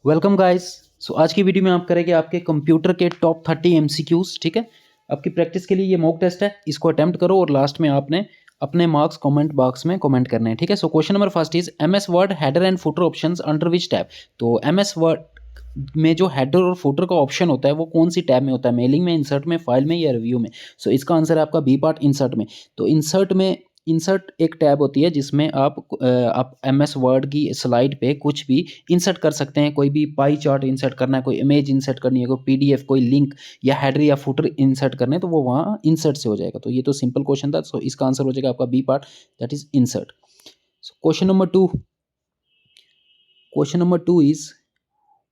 Welcome guys. सो आज की video में आप करेंगे आपके कंप्यूटर के टॉप 30 एमसीक्यूज। ठीक है, आपकी प्रैक्टिस के लिए ये मॉक टेस्ट है, इसको अटेम्प्ट करो और लास्ट में आपने अपने मार्क्स कमेंट बॉक्स में कमेंट करने हैं। ठीक है, so question number first is MS word header and footer options under which tab. तो एमएस वर्ड में जो हेडर और फुटर का ऑप्शन होता है वो कौन सी टैब में होता है, मेलिंग में, इंसर्ट में, फाइल में या रिव्यू में। सो इसका आंसर है आपका बी पार्ट, इंसर्ट में। तो इंसर्ट एक टैब होती है जिसमें आप एमएस वर्ड की स्लाइड पे कुछ भी इंसर्ट कर सकते हैं। कोई भी पाई चार्ट इंसर्ट करना है, कोई इमेज इंसर्ट करनी है, कोई पीडीएफ, कोई लिंक या हेडर या फुटर इंसर्ट करने हैं, तो वो वहाँ इंसर्ट से हो जाएगा। तो ये तो सिंपल क्वेश्चन था, सो इसका आंसर हो जाएगा आपका B part, that is insert. Question number two is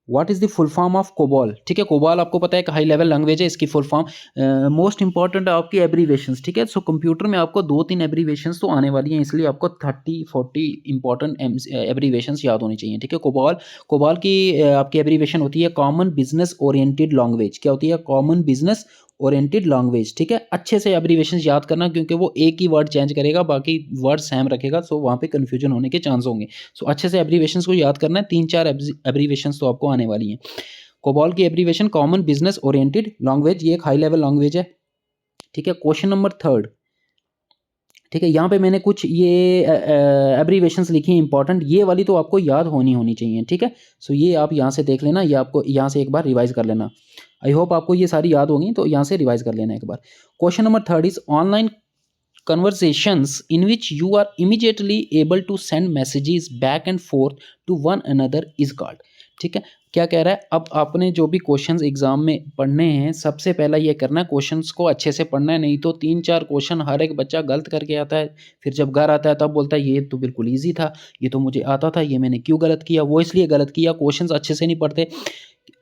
what is the full form of COBOL. ठीक है, कोबॉल आपको पता है एक हाई लेवल लैंग्वेज है। इसकी फुल फॉर्म मोस्ट इंपॉर्टेंट है आपकी एब्रीवेशंस। ठीक है, सो कंप्यूटर में आपको 2-3 एब्रीवेशंस तो आने वाली हैं, इसलिए आपको 30-40 इंपॉर्टेंट एब्रीवेशंस याद होनी चाहिए। ठीक है, कोबॉल की आपकी एब्रीवेशन होती है कॉमन बिजनेस ओरिएंटेड लैंग्वेज। क्या होती है? Common business oriented language. ठीक है, अच्छे से एब्रीवेशन याद करना, क्योंकि वो एक ही वर्ड चेंज करेगा, बाकी वर्ड सेम रखेगा, सो वहाँ पे कन्फ्यूजन होने के चांस होंगे। सो अच्छे से एब्रीवेशंस को याद करना है। 3-4 एब्रीवेशंस तो आपको आने वाली हैं। कोबॉल की abbreviation common business oriented language, ये एक हाई लेवल लैंग्वेज है। ठीक है, क्वेश्चन नंबर 3। ठीक है, यहाँ पे मैंने कुछ ये एब्रीवेशंस लिखी हैं इंपॉर्टेंट, ये वाली तो आपको याद होनी चाहिए। ठीक है, सो ये आप यहाँ से देख लेना, ये आपको यहाँ से एक बार रिवाइज कर लेना। आई होप आपको ये सारी याद होंगी, तो यहाँ से रिवाइज कर लेना एक बार। Question number 3 is online conversations in which you are immediately able to send messages back and forth to one another is called। ठीक है, क्या कह रहा है? अब आपने जो भी क्वेश्चंस एग्जाम में पढ़ने हैं, सबसे पहला ये करना है क्वेश्चंस को अच्छे से पढ़ना है, नहीं तो 3-4 क्वेश्चन हर एक बच्चा गलत करके आता है, फिर जब घर आता है तब बोलता है ये तो बिल्कुल ईजी था, ये तो मुझे आता था, ये मैंने क्यों गलत किया। वो इसलिए गलत किया, क्वेश्चंस अच्छे से नहीं पढ़ते।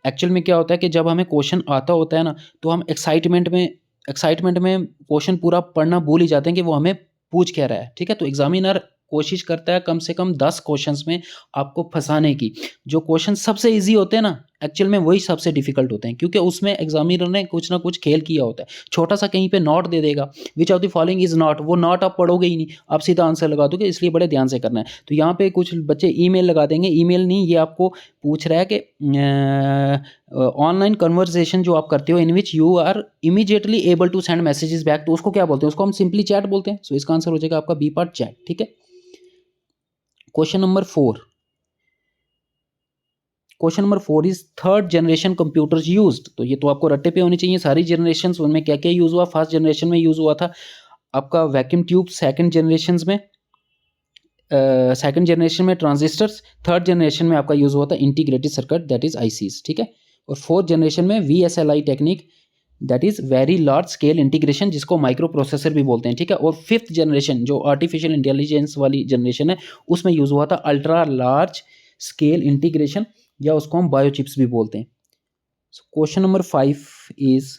एक्चुअल में क्या होता है कि जब हमें क्वेश्चन आता होता है ना, तो हम एक्साइटमेंट में क्वेश्चन पूरा पढ़ना भूल ही जाते हैं कि वो हमें पूछ क्या रहा है। ठीक है, तो एग्जामिनर कोशिश करता है कम से कम 10 क्वेश्चंस में आपको फंसाने की। जो क्वेश्चन सबसे इजी होते हैं ना, एक्चुअल में वही सबसे डिफिकल्ट होते हैं, क्योंकि उसमें एग्जामिनर ने कुछ ना कुछ खेल किया होता है। छोटा सा कहीं पे नॉट दे देगा, विच of the following is not, वो नॉट आप पढ़ोगे ही नहीं, आप सीधा आंसर लगा दोगे, इसलिए बड़े ध्यान से करना है। तो यहाँ पे कुछ बच्चे ईमेल लगा देंगे, ईमेल नहीं, ये आपको पूछ रहा है कि ऑनलाइन कन्वर्सेशन जो आप करते हो in which you are immediately able to send messages back, तो उसको क्या बोलते हैं? उसको हम सिंपली चैट बोलते हैं। सो इसका आंसर हो जाएगा आपका बी पार्ट, चैट। ठीक है, question number 4 is third generation computers used. तो ये तो आपको रट्टे पे होनी चाहिए सारी जनरेशन, उनमें क्या क्या यूज हुआ। फर्स्ट जनरेशन में यूज हुआ था आपका वैक्यूम ट्यूब, सेकंड जनरेशन में ट्रांजिस्टर्स, थर्ड जनरेशन में आपका यूज हुआ था integrated circuit, that is ICs. ठीक है, और फोर्थ जनरेशन में वीएसएलआई technique, that is very large scale integration, जिसको माइक्रो प्रोसेसर भी बोलते हैं। ठीक है, और फिफ्थ जनरेशन जो आर्टिफिशियल इंटेलिजेंस वाली जनरेशन है, उसमें यूज हुआ था अल्ट्रा लार्ज स्केल इंटीग्रेशन, या उसको हम बायोचिप्स भी बोलते हैं। Question number 5 is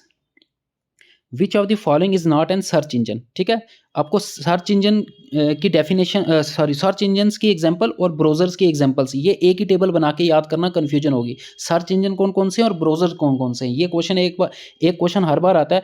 which of the following is not an search engine. ठीक है, आपको सर्च इंजन की डेफिनेशन, सर्च इंजन की एग्जांपल और ब्राउजर्स की एग्जांपल्स, ये एक ही टेबल बना के याद करना, कंफ्यूजन होगी। सर्च इंजन कौन कौन से हैं और ब्राउजर कौन कौन से हैं, ये क्वेश्चन एक क्वेश्चन हर बार आता है।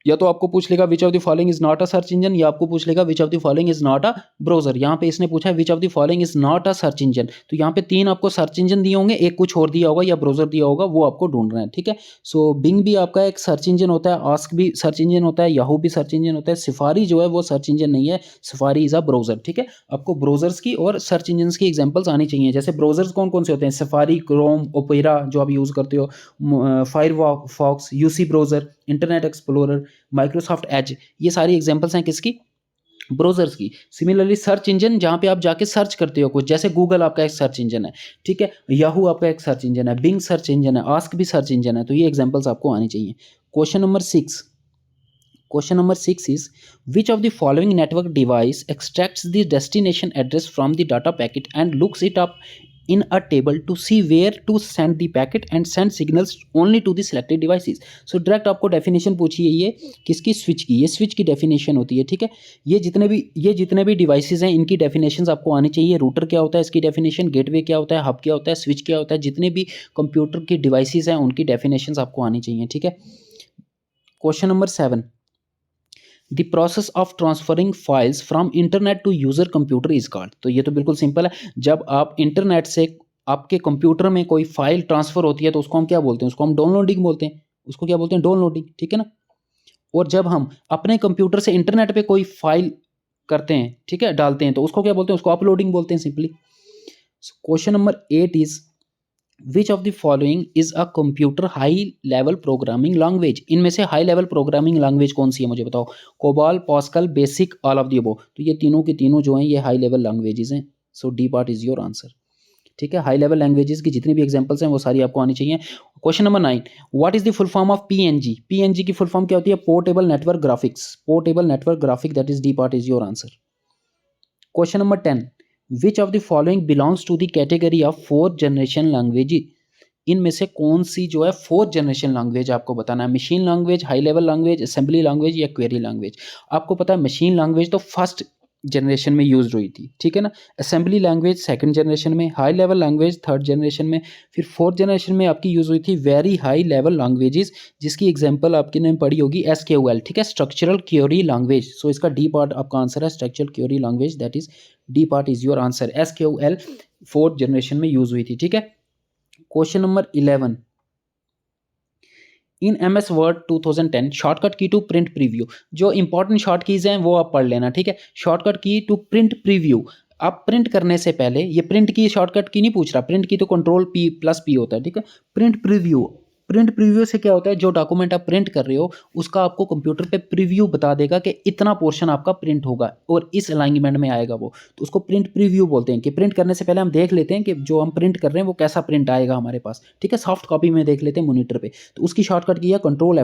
या तो आपको पूछ लेगा विच of the following is not a search engine, या आपको पूछ लेगा विच of the following is not a browser. यहाँ पे इसने पूछा विच of the following is not a search engine, तो यहाँ पे 3 आपको सर्च इंजन दिए होंगे, एक कुछ और दिया होगा या ब्राउजर दिया होगा, वो आपको ढूंढना है। ठीक है, सो बिंग भी आपका एक सर्च इंजन होता है, आस्क भी सर्च इंजन होता है, याहू भी सर्च इंजन होता है। सफारी जो है वो सर्च इंजन नहीं है, सफारी इज अ ब्राउजर। ठीक है, आपको ब्राउजर्स की और सर्च इंजन की एग्जांपल्स आनी चाहिए। जैसे ब्राउजर्स कौन कौन से होते हैं? सफारी, क्रोम, ओपेरा जो आप यूज़ करते हो, Firefox, UC browser, internet explorer, Microsoft Edge, ये सारी एग्जांपल्स हैं किसकी? ब्राउजर्स की। सिमिलरली सर्च इंजन, जहाँ पे आप जाके सर्च करते हो कुछ, जैसे गूगल आपका एक सर्च इंजन है। ठीक है, याहू आपका एक सर्च इंजन है, बिंग सर्च इंजन है, आस्क भी सर्च इंजन है। तो ये एग्जांपल्स आपको आनी चाहिए। Question number 6 is which of the following network device extracts the destination address from the data packet and looks it up in a table to see where to send the packet and send signals only to the selected devices। so direct आपको definition पूछी है ये किसकी? Switch की। ये switch की definition होती है। ठीक है, ये जितने भी डिवाइसेस हैं इनकी डेफिनेशंस आपको आनी चाहिए। रूटर क्या होता है, इसकी डेफिनेशन, गेटवे क्या होता है, हब क्या होता है, स्विच क्या होता है, जितने भी कंप्यूटर की डिवाइसेस हैं उनकी डेफिनेशंस आपको आनी चाहिए। ठीक है, question number 7, the process of transferring files from internet to user computer is called. तो ये तो बिल्कुल सिंपल है। जब आप इंटरनेट से आपके कंप्यूटर में कोई फाइल ट्रांसफ़र होती है तो उसको हम क्या बोलते हैं, उसको हम डाउनलोडिंग बोलते हैं, उसको क्या बोलते हैं, डाउनलोडिंग, ठीक है ना। और जब हम अपने कंप्यूटर से इंटरनेट पे कोई फाइल करते हैं, ठीक है, डालते हैं, तो उसको क्या बोलते हैं, उसको अपलोडिंग बोलते हैं simply. Question number 8 is which of the following is a computer high level programming language. इनमें से हाई लेवल प्रोग्रामिंग लैंग्वेज कौन सी है, मुझे बताओ। COBOL, Pascal, BASIC, all of the above. तो ये तीनों के तीनों जो हैं ये हाई लेवल लैंग्वेजेस हैं। So D part is your answer, ठीक है। हाई लेवल लैंग्वेजेस की जितनी भी एग्जांपल्स हैं वो सारी आपको आनी चाहिए। Question number 9, what is the full form of PNG. PNG की फुल फॉर्म क्या होती है, portable network graphics, portable network graphic, that is D part is your answer. Question number 10, which of the following belongs to the category of fourth generation language. इनमें से कौन सी जो है fourth generation language आपको बताना है। Machine language, high level language, assembly language या query language. आपको पता है मशीन लैंग्वेज तो फर्स्ट जनरेशन में यूज हुई थी, ठीक है ना। असेंबली लैंग्वेज सेकंड जनरेशन में, high level language third generation में, फिर फोर्थ जनरेशन में आपकी यूज हुई थी वेरी हाई लेवल लैंग्वेजेस, जिसकी एग्जांपल आपकी ने पढ़ी होगी एसक्यूएल, ठीक है, स्ट्रक्चरल क्वेरी लैंग्वेज। सो इसका डी पार्ट आपका आंसर है structural query language, that is D part is your answer. SQL fourth generation में यूज हुई थी, ठीक है। Question number 11, in MS Word 2010 shortcut key to print preview. जो important short keys हैं वो आप पढ़ लेना, ठीक है। Shortcut key to print preview, आप प्रिंट करने से पहले, ये प्रिंट की शॉर्टकट की नहीं पूछ रहा, प्रिंट की तो कंट्रोल P+P होता है, ठीक है। प्रिंट प्रीव्यू, प्रिंट प्रीव्यू से क्या होता है, जो डॉक्यूमेंट आप प्रिंट कर रहे हो उसका आपको कंप्यूटर पे प्रीव्यू बता देगा कि इतना पोर्शन आपका प्रिंट होगा और इस अलाइनमेंट में आएगा वो, तो उसको प्रिंट प्रीव्यू बोलते हैं। कि प्रिंट करने से पहले हम देख लेते हैं कि जो हम प्रिंट कर रहे हैं वो कैसा प्रिंट आएगा हमारे पास, ठीक है। सॉफ्ट कॉपी में देख लेते हैं मॉनिटर पे, तो उसकी शॉर्टकट की है कंट्रोल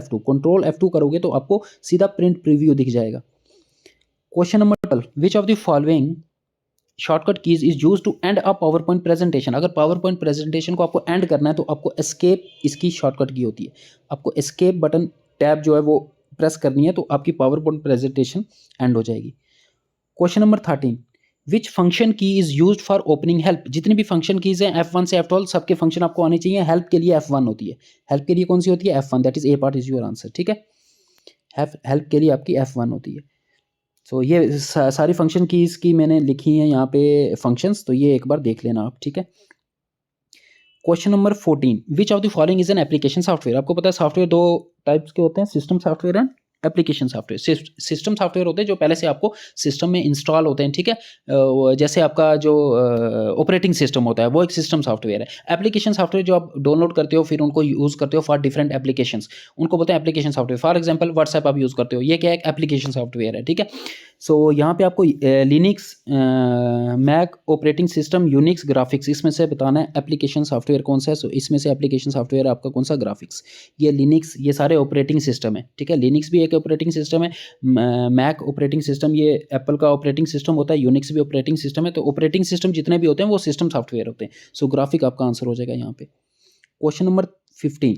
F2 करोगे तो आपको सीधा प्रिंट प्रीव्यू दिख जाएगा। Question number 12, which of the following shortcut keys is use to end a PowerPoint presentation. अगर पावर पॉइंट प्रेजेंटेशन को आपको एंड करना है तो आपको एस्केप इसकी शॉर्टकट की होती है। आपको एस्केप बटन टैब जो है वो प्रेस करनी है तो आपकी पावर पॉइंट प्रेजेंटेशन एंड हो जाएगी। क्वेश्चन नंबर 13, विच फंक्शन की is use for opening help. जितनी भी फंक्शन कीज हैं F1 से F12 सबके फंक्शन आपको आने चाहिए। हेल्प के लिए F1 होती है, हेल्प के लिए कौन सी होती है, F1, that is a part is your answer, ठीक है। हेल्प के लिए आपकी F1 होती है। सो ये सारी फंक्शन कीज की मैंने लिखी हैं यहाँ पे फंक्शंस, तो ये एक बार देख लेना आप, ठीक है। Question number 14, which of the following is an application software. आपको पता है सॉफ्टवेयर दो टाइप्स के होते हैं, system software and application software. System software होते हैं जो पहले से आपको सिस्टम में इंस्टॉल होते हैं, ठीक है। जैसे आपका जो ऑपरेटिंग सिस्टम होता है वो एक सिस्टम सॉफ्टवेयर है। एप्लीकेशन सॉफ्टवेयर जो आप डाउनलोड करते हो फिर उनको यूज़ करते हो फॉर डिफरेंट एप्लीकेशंस, उनको बोलते हैं application software. For example WhatsApp आप यूज़ करते हो, ये क्या है, एक एप्लीकेशन सॉफ्टवेयर है, ठीक है। सो यहाँ पे आपको Linux, Mac operating system, Unix, graphics, इसमें से बताना है एप्लीकेशन सॉफ्टवेयर कौन सा है। सो इसमें से एप्लीकेशन सॉफ्टवेयर आपका कौन सा, ग्राफिक्स। ये लिनक्स, ये सारे ऑपरेटिंग सिस्टम है, ठीक है। लिनक्स भी एक ऑपरेटिंग सिस्टम है, मैक ऑपरेटिंग सिस्टम ये एप्पल का ऑपरेटिंग सिस्टम होता है, यूनिक्स भी ऑपरेटिंग सिस्टम है। तो ऑपरेटिंग सिस्टम जितने भी होते हैं वो सिस्टम सॉफ्टवेयर होते हैं। सो ग्राफिक आपका आंसर हो जाएगा यहाँ पे। Question number 15,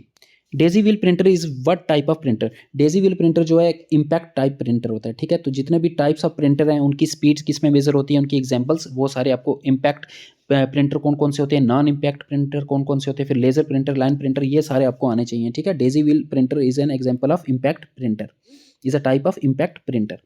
Daisy wheel printer is what type of printer. Daisy wheel printer जो है इम्पैक्ट टाइप प्रिंटर होता है, ठीक है। तो जितने भी टाइप्स ऑफ प्रिंटर हैं उनकी स्पीड्स किस में मेजर होती है, उनकी एग्जांपल्स वो सारे आपको इम्पैक्ट प्रिंटर कौन कौन से होते हैं, नॉन इम्पैक्ट प्रिंटर कौन कौन से होते हैं, फिर लेजर प्रिंटर, लाइन प्रिंटर, ये सारे आपको आने चाहिए, ठीक है। Daisy wheel printer is an example of impact printer, is a type of impact printer.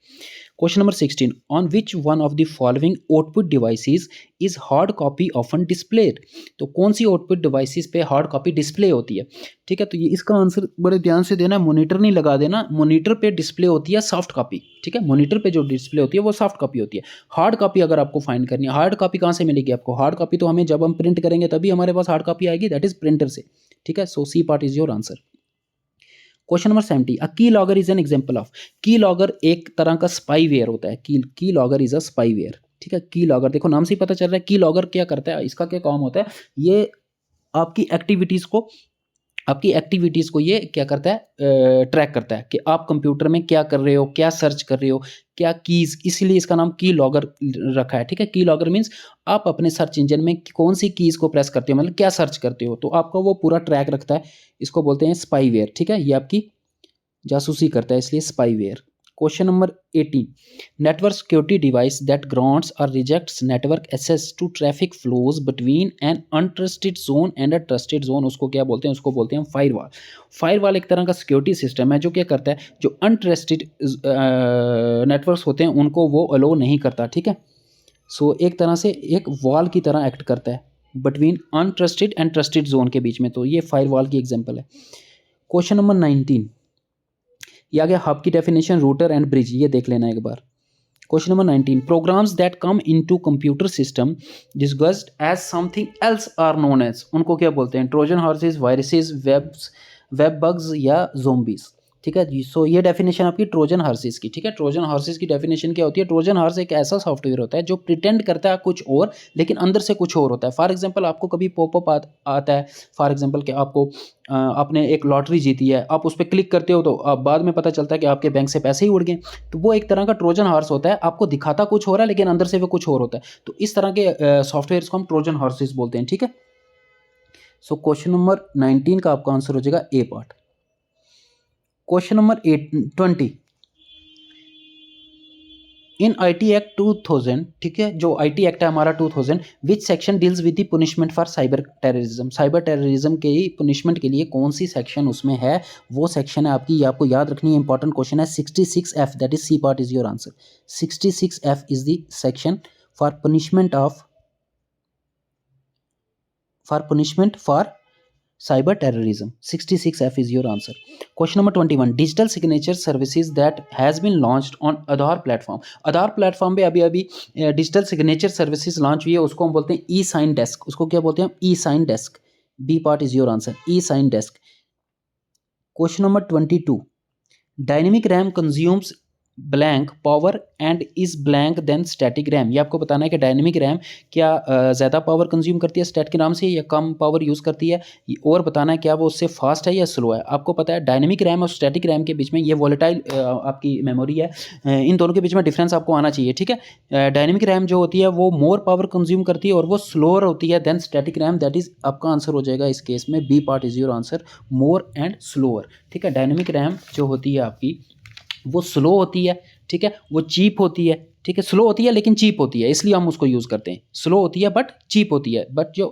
Question number 16, on which one of the following output devices is hard copy often displayed। तो कौन सी output devices पे hard copy display होती है, ठीक है। तो ये इसका आंसर बड़े ध्यान से देना, मॉनिटर नहीं लगा देना। मॉनिटर पे डिस्प्ले होती है सॉफ्ट कॉपी, ठीक है। मॉनिटर पे जो डिस्प्ले होती है वो सॉफ्ट कॉपी होती है। हार्ड कॉपी अगर आपको फाइंड करनी है, हार्ड कॉपी कहाँ से मिलेगी आपको, हार्ड कॉपी तो हमें जब हम प्रिंट करेंगे तभी हमारे पास हार्ड कॉपी आएगी, दैट इज प्रिंटर से, ठीक है। So C part is your answer. Question number 70, a key logger is an example of. Key logger एक तरह का स्पाईवेयर होता है, की लॉगर इज अ स्पाईवेयर, ठीक है। की लॉगर देखो नाम से ही पता चल रहा है की लॉगर क्या करता है, इसका क्या काम होता है, ये आपकी एक्टिविटीज़ को ये क्या करता है, ट्रैक करता है कि आप कंप्यूटर में क्या कर रहे हो, क्या सर्च कर रहे हो, क्या कीज़, इसीलिए इसका नाम की लॉगर रखा है, ठीक है। की लॉगर मीन्स आप अपने सर्च इंजन में कौन सी कीज़ को प्रेस करते हो, मतलब क्या सर्च करते हो, तो आपका वो पूरा ट्रैक रखता है। इसको बोलते हैं स्पाईवेयर, ठीक है। ये आपकी जासूसी करता है, इसलिए spyware. Question number 18, network security device that grants और rejects network access to traffic flows between an untrusted zone and a trusted zone, उसको क्या बोलते हैं, उसको बोलते हैं फायरवॉल। फायरवॉल एक तरह का सिक्योरिटी सिस्टम है जो क्या करता है, जो अनट्रस्टेड नेटवर्क्स होते हैं उनको वो अलो नहीं करता, ठीक है। सो एक तरह से एक वॉल की तरह एक्ट करता है, between untrusted and trusted zone के बीच में। तो ये फायरवॉल की एग्जांपल है। क्वेश्चन नंबर 19, ये आ गया हब की डेफिनेशन, रूटर एंड ब्रिज, ये देख लेना एक बार। Question number 19, programs that come into computer system disguised as something else are known as, उनको क्या बोलते हैं? Trojan horses, viruses, web bugs या जोम्बीज। ठीक है जी। सो ये डेफिनेशन आपकी ट्रोजन हॉर्सेस की। ठीक है, ट्रोजन हॉर्सेस की डेफिनेशन क्या होती है? ट्रोजन हॉर्स एक ऐसा सॉफ्टवेयर होता है जो प्रिटेंड करता है कुछ और, लेकिन अंदर से कुछ और होता है। फॉर एग्जांपल आपको कभी पॉपअप आता है, फॉर एग्जांपल कि आपको आपने एक लॉटरी जीती है, आप उस पर क्लिक करते हो तो आप बाद में पता चलता है कि आपके बैंक से पैसे ही उड़ गए। तो वो एक तरह का ट्रोजन हॉर्स होता है, आपको दिखाता कुछ हो रहा है लेकिन अंदर से वो कुछ और होता है। तो इस तरह के सॉफ्टवेयर को हम ट्रोजन हॉर्सेस बोलते हैं। ठीक है। सो क्वेश्चन नंबर 19 का आपका आंसर हो जाएगा A part. Question number 20, in IT act 2000, ठीक है, जो आईटी एक्ट है हमारा 2000, which section deals with the punishment for cyber terrorism, cyber terrorism के पनिशमेंट के लिए कौन सी सेक्शन उसमें है? वो सेक्शन है आपकी, ये आपको याद रखनी है, इंपॉर्टेंट क्वेश्चन है। 66F, that is C part is your answer. 66F is the section for punishment for cyber terrorism. 66F is your answer. Question number 21, digital signature services that has been launched on Aadhaar platform. Aadhaar platform पे अभी digital signature services launch हुई है, उसको हम बोलते हैं E sign desk. उसको क्या बोलते हैं? E sign desk. B part is your answer, E sign desk. Question number 22, dynamic RAM consumes blank power and is blank than static RAM. ये आपको बताना है कि डायनेमिक रैम क्या ज़्यादा पावर कंज्यूम करती है स्टैटिक रैम से, या कम पावर यूज़ करती है, और बताना है क्या वो उससे फास्ट है या स्लो है। आपको पता है डायनेमिक रैम और स्टैटिक रैम के बीच में ये वॉलेटाइल आपकी मेमोरी है, इन दोनों के बीच में डिफरेंस आपको आना चाहिए। ठीक है, डायनेमिक रैम जो होती है वो मोर पावर कंज्यूम करती है और वो स्लोअर होती है than static RAM. That is आपका आंसर हो जाएगा इस केस में, B part is your answer, more and slower. ठीक है, डायनेमिक रैम जो होती है आपकी वो स्लो होती है। ठीक है, वो चीप होती है। ठीक है, स्लो होती है लेकिन चीप होती है, इसलिए हम उसको यूज़ करते हैं। स्लो होती है बट चीप होती है। बट जो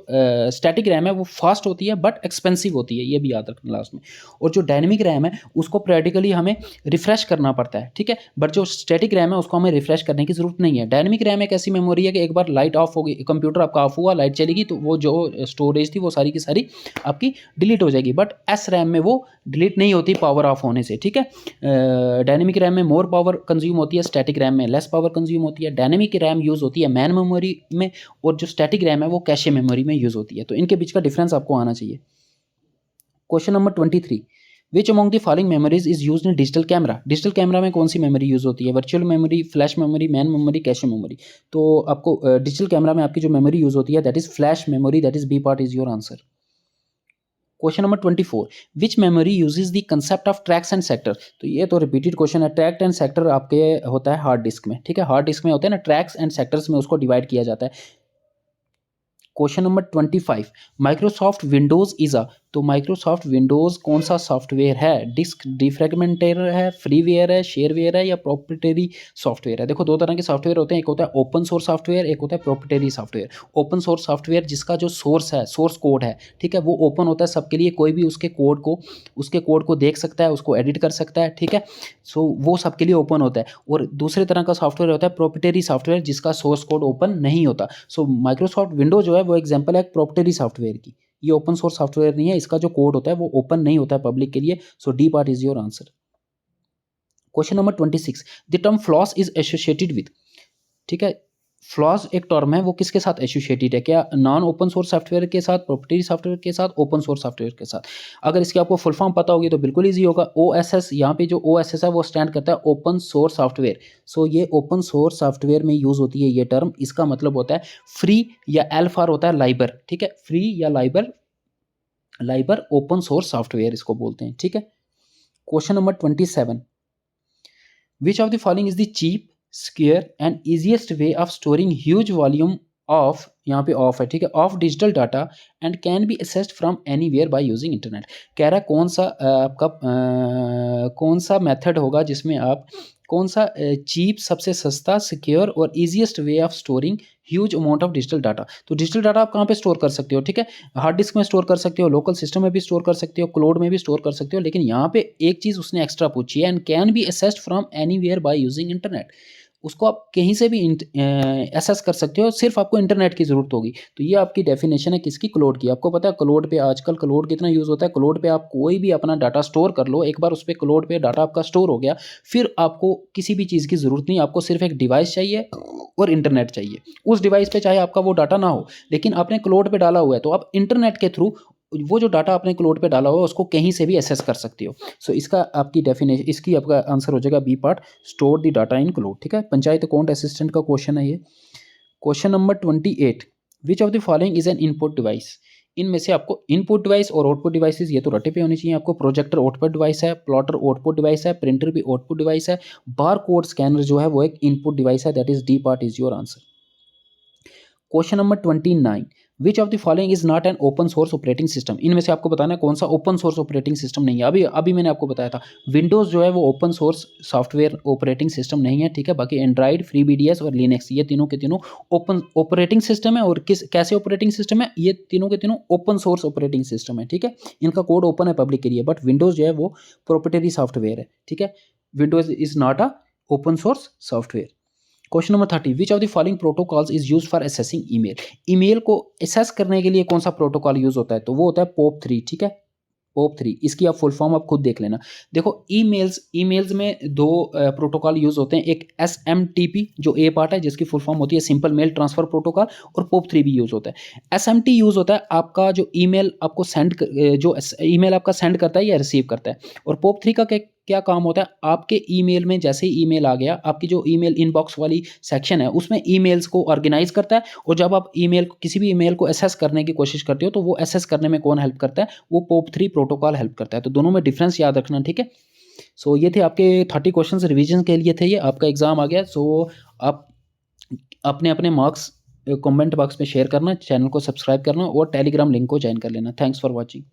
स्टैटिक रैम है वो फास्ट होती है बट एक्सपेंसिव होती है, ये भी याद रखना लास्ट में। और जो डायनेमिक रैम है उसको पीरियडिकली हमें रिफ्रेश करना पड़ता है। ठीक है, बट जो स्टैटिक रैम है उसको हमें रिफ्रेश करने की जरूरत नहीं है। डायनेमिक रैम एक ऐसी मेमोरी है कि एक बार लाइट ऑफ होगी, कंप्यूटर आपका ऑफ हुआ, लाइट चलेगी, तो वो जो स्टोरेज थी वो सारी की सारी आपकी डिलीट हो जाएगी। बट एस रैम में वो डिलीट नहीं होती पावर ऑफ होने से। ठीक है, डायनेमिक रैम में मोर पावर कंज्यूम होती है, स्टैटिक रैम में लेस पावर कंज्यूम होती है। डायनेमिक रैम यूज़ होती है मैन मेमोरी में, और जो स्टैटिक रैम है वो कैशे मेमोरी में यूज़ होती है। तो इनके बीच का डिफरेंस आपको आना चाहिए। Question number 23, which among the following memories is used in digital camera. Digital camera में कौन सी मेमोरी यूज़ होती है? Virtual memory, flash memory, man memory, cache memory. तो आपको डिजिटल कैमरा में आपकी जो मेमोरी यूज़ होती है that is flash memory, that is B part is your answer. Question number 24, which memory uses the concept of tracks and sector. तो ये तो रिपीटेड क्वेश्चन है। ट्रैक एंड सेक्टर आपके होता है हार्ड डिस्क में। ठीक है, हार्ड डिस्क में होता है ना, ट्रैक्स एंड सेक्टर्स में उसको डिवाइड किया जाता है। Question number 25, Microsoft Windows is a. तो माइक्रोसॉफ्ट विंडोज कौन सा सॉफ्टवेयर है? डिस्क डिफ्रेगमेंटेर है, फ्रीवेयर है, शेयरवेयर है, या प्रोप्राइटरी सॉफ्टवेयर है? देखो दो तरह के सॉफ्टवेयर होते हैं, एक होता है ओपन सोर्स सॉफ्टवेयर, एक होता है proprietary software. Open source software जिसका जो सोर्स है, सोर्स कोड है, ठीक है, वो ओपन होता है सबके लिए, कोई भी उसके कोड को देख सकता है, उसको एडिट कर सकता है। ठीक है, सो वो सबके लिए ओपन होता है। और दूसरे तरह का सॉफ्टवेयर होता है प्रोप्राइटरी सॉफ्टवेयर जिसका सोर्स कोड ओपन नहीं होता। सो माइक्रोसॉफ्ट विंडो जो है वो एग्जांपल है प्रोप्राइटरी सॉफ्टवेयर की। ये ओपन सोर्स सॉफ्टवेयर नहीं है, इसका जो कोड होता है वो ओपन नहीं होता है पब्लिक के लिए। So D part is your answer. Question number 26, the term FLOSS is associated with. ठीक है, फ्लॉस एक टर्म है, वो किसके साथ एसोसिएटेड है? क्या नॉन ओपन सोर्स सॉफ्टवेयर के साथ, प्रोप्राइटरी सॉफ्टवेयर के साथ, ओपन सोर्स सॉफ्टवेयर के साथ? अगर इसकी आपको फुल फॉर्म पता होगी तो बिल्कुल ईजी होगा। OSS, यहाँ पे जो OSS है वो स्टैंड करता है ओपन सोर्स सॉफ्टवेयर। सो ये ओपन सोर्स सॉफ्टवेयर में यूज होती है ये टर्म। इसका मतलब होता है फ्री, या एल फॉर होता है लाइबर। ठीक है, फ्री या लाइबर ओपन सोर्स सॉफ्टवेयर इसको बोलते हैं। ठीक है, question number 27, which of the following is the cheap, secure and easiest way of storing huge volume of, यहाँ पे ऑफ है, ठीक है, of digital data and can be accessed from anywhere by using internet. कह रहा है कौन सा आपका कौन सा मेथड होगा जिसमें आप, कौन सा चीप, सबसे सस्ता, सिक्योर और easiest way of storing huge amount of digital data. तो डिजिटल डाटा आप कहाँ पे स्टोर कर सकते हो? ठीक है, हार्ड डिस्क में स्टोर कर सकते हो, लोकल सिस्टम में भी स्टोर कर सकते हो, क्लाउड में भी स्टोर कर सकते हो। लेकिन यहाँ पे एक चीज़ उसने एक्स्ट्रा पूछी है, and can be accessed from anywhere by using internet. उसको आप कहीं से भी एक्सेस कर सकते हो, सिर्फ आपको इंटरनेट की ज़रूरत होगी। तो ये आपकी डेफिनेशन है किसकी, क्लाउड की। आपको पता है क्लाउड पे आजकल क्लाउड कितना यूज़ होता है। क्लाउड पे आप कोई भी अपना डाटा स्टोर कर लो, एक बार उस पे क्लाउड पे डाटा आपका स्टोर हो गया, फिर आपको किसी भी चीज़ की ज़रूरत नहीं, आपको सिर्फ एक डिवाइस चाहिए और इंटरनेट चाहिए। उस डिवाइस पे चाहे आपका वो डाटा ना हो, लेकिन आपने क्लाउड पे डाला हुआ है, तो आप इंटरनेट के थ्रू वो जो डाटा आपने क्लाउड पे डाला हुआ है उसको कहीं से भी एक्सेस कर सकते हो। सो इसका आपकी डेफिनेशन, इसकी आपका आंसर हो जाएगा B part, store the data in cloud. ठीक है, पंचायत अकाउंट असिस्टेंट का क्वेश्चन है ये। Question number 28, which of the following is an input device. इनमें से आपको इनपुट डिवाइस और आउटपुट डिवाइसेस ये तो रटे पे होनी चाहिए आपको। प्रोजेक्टर आउटपुट डिवाइस है, प्लॉटर आउटपुट डिवाइस है, प्रिंटर भी आउटपुट डिवाइस है, बार कोड स्कैनर जो है वो एक इनपुट डिवाइस है। That is D part is your answer. Question number 29, which of the following is not an open source operating system. इनमें से आपको बताना है कौन सा ओपन सोर्स ऑपरेटिंग सिस्टम नहीं है। अभी अभी मैंने आपको बताया था विंडोज़ जो है वो open source software operating system नहीं है। ठीक है, बाकी एंड्रॉइड, फ्री BDS और लिनक्स ये तीनों के तीनों ओपन ऑपरेटिंग सिस्टम है। और किस कैसे ऑपरेटिंग सिस्टम है, ये तीनों के तीनों ओपन सोर्स ऑपरेटिंग सिस्टम है। ठीक है, इनका कोड ओपन है पब्लिक के लिए, बट विंडोज़ जो है वो प्रोप्राइटरी सॉफ्टवेयर है। ठीक है, Windows is not a open source software. Question number 30, which of the following protocols is use for assessing email. Email को असेस करने के लिए कौन सा प्रोटोकॉल यूज होता है, तो वो होता है POP3। ठीक है, POP3, इसकी आप फुल फॉर्म आप खुद देख लेना। देखो ईमेल्स में दो प्रोटोकॉल यूज होते हैं, एक SMTP जो ए पार्ट है जिसकी फुल फॉर्म होती है सिंपल मेल ट्रांसफर प्रोटोकॉल, और POP3 भी यूज होता है। SMT यूज होता है आपका जो ईमेल आपको जो ईमेल आपका सेंड करता है या रिसीव करता है। और POP3 का क्या काम होता है, आपके ईमेल में जैसे ही ईमेल आ गया, आपकी जो ईमेल इनबॉक्स वाली सेक्शन है उसमें ईमेल्स को ऑर्गेनाइज करता है। और जब आप किसी भी ईमेल को एसेस करने की कोशिश करते हो, तो वो एसेस करने में कौन हेल्प करता है, वो POP3 प्रोटोकॉल हेल्प करता है। तो दोनों में डिफरेंस याद रखना। ठीक है, सो ये थे आपके 30 क्वेश्चन रिवीजन के लिए थे। ये आपका एग्जाम आ गया, सो आप अपने अपने मार्क्स कमेंट बॉक्स में शेयर करना, चैनल को सब्सक्राइब करना और टेलीग्राम लिंक को ज्वाइन कर लेना। Thanks for watching.